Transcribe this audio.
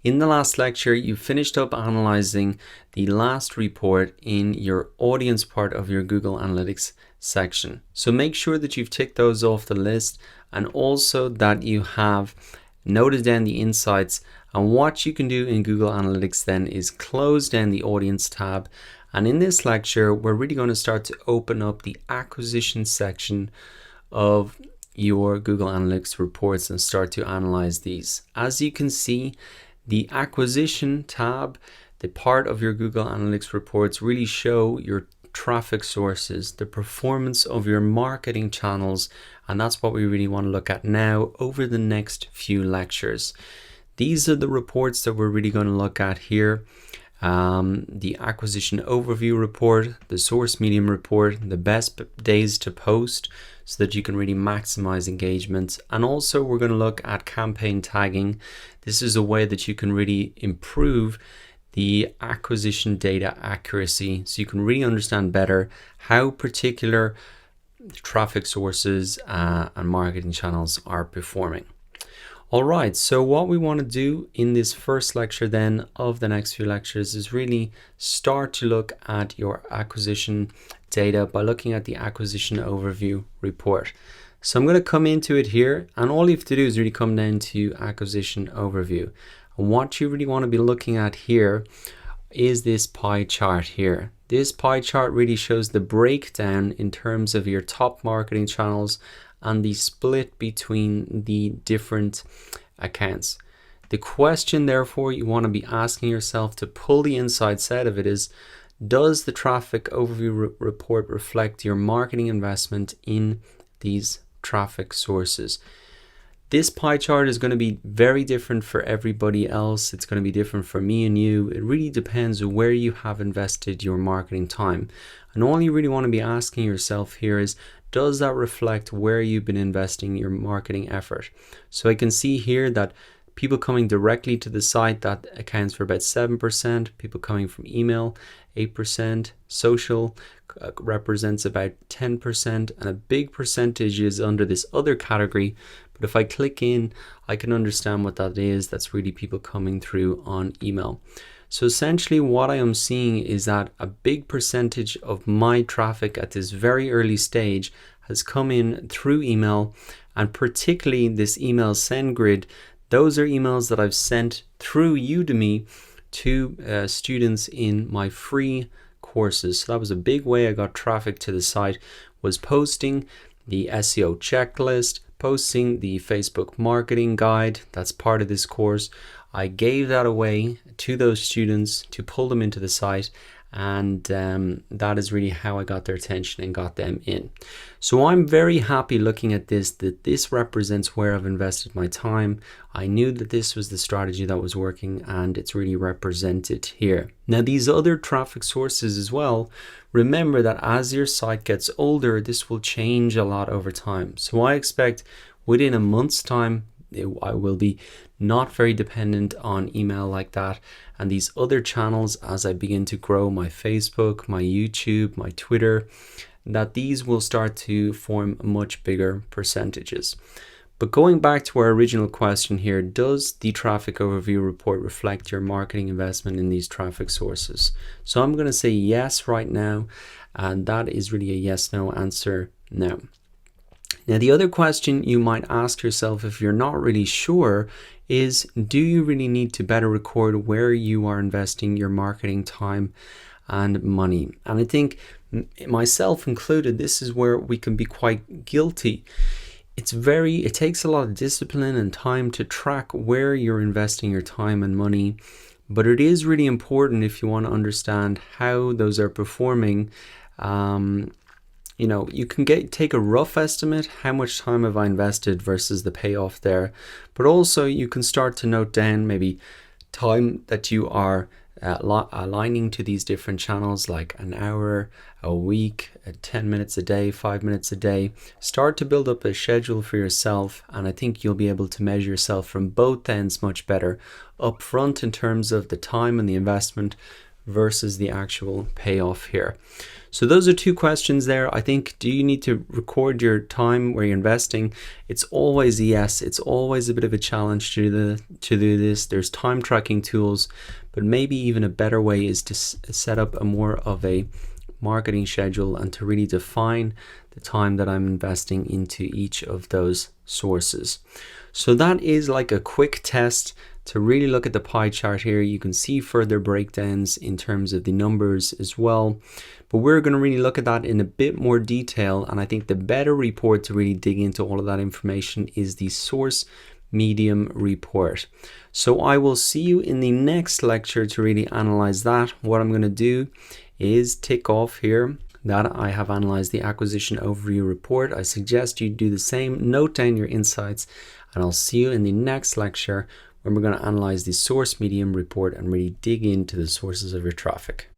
In the last lecture, you finished up analyzing the last report in your audience part of your Google Analytics section. So make sure that you've ticked those off the list and also that you have noted down the insights. And what you can do in Google Analytics then is close down the audience tab. And in this lecture, we're really going to start to open up the acquisition section of your Google Analytics reports and start to analyze these. As you can see, the acquisition tab, the part of your Google Analytics reports, really show your traffic sources, the performance of your marketing channels, and that's what we really want to look at now over the next few lectures. These are the reports that we're really going to look at here. The acquisition overview report, the source medium report, the best days to post so that you can really maximize engagement. And also we're going to look at campaign tagging. This is a way that you can really improve the acquisition data accuracy so you can really understand better how particular traffic sources and marketing channels are performing. All right, so what we want to do in this first lecture then of the next few lectures is really start to look at your acquisition data by looking at the acquisition overview report. So I'm going to come into it here, and all you have to do is really come down to acquisition overview. And what you really want to be looking at here is this pie chart here. This pie chart really shows the breakdown in terms of your top marketing channels and the split between the different accounts. The question therefore you want to be asking yourself to pull the insights out of it is, does the traffic overview report reflect your marketing investment in these traffic sources? This pie chart is going to be very different for everybody else. It's going to be different for me and you. It really depends on where you have invested your marketing time. And all you really want to be asking yourself here is, does that reflect where you've been investing your marketing effort? So I can see here that people coming directly to the site, that accounts for about 7%, people coming from email, 8%, social represents about 10%, and a big percentage is under this other category. But if I click in, I can understand what that is. That's really people coming through on email. So essentially what I am seeing is that a big percentage of my traffic at this very early stage has come in through email, and particularly this email send grid. Those are emails that I've sent through Udemy to students in my free courses. So that was a big way I got traffic to the site, was posting the SEO checklist, posting the Facebook marketing guide that's part of this course. I gave that away to those students to pull them into the site, and that is really how I got their attention and got them in. So I'm very happy looking at this, that this represents where I've invested my time. I knew that this was the strategy that was working, and it's really represented here. Now these other traffic sources as well, remember that as your site gets older, this will change a lot over time. So I expect within a month's time, I will be not very dependent on email like that, and these other channels, as I begin to grow my Facebook, my YouTube, my Twitter, that these will start to form much bigger percentages. But going back to our original question here, does the traffic overview report reflect your marketing investment in these traffic sources? So I'm going to say yes right now, and that is really a yes/no answer now. Now, the other question you might ask yourself if you're not really sure is, do you really need to better record where you are investing your marketing time and money? And I think, myself included, this is where we can be quite guilty. It takes a lot of discipline and time to track where you're investing your time and money, but it is really important if you want to understand how those are performing. You can take a rough estimate, how much time have I invested versus the payoff there, but also you can start to note down maybe time that you are aligning to these different channels, like an hour, a week, 10 minutes a day, 5 minutes a day. Start to build up a schedule for yourself, and I think you'll be able to measure yourself from both ends much better, up front in terms of the time and the investment versus the actual payoff here. So those are two questions there. I think, do you need to record your time where you're investing? It's always a yes. It's always a bit of a challenge to do this. There's time tracking tools, but maybe even a better way is to set up a more of a marketing schedule and to really define the time that I'm investing into each of those sources. So that is like a quick test to really look at the pie chart here. You can see further breakdowns in terms of the numbers as well, but we're going to really look at that in a bit more detail. And I think the better report to really dig into all of that information is the source medium report. So I will see you in the next lecture to really analyze that. What I'm going to do is tick off here that I have analyzed the acquisition overview report. I suggest you do the same, note down your insights, and I'll see you in the next lecture when we're going to analyze the source medium report and really dig into the sources of your traffic.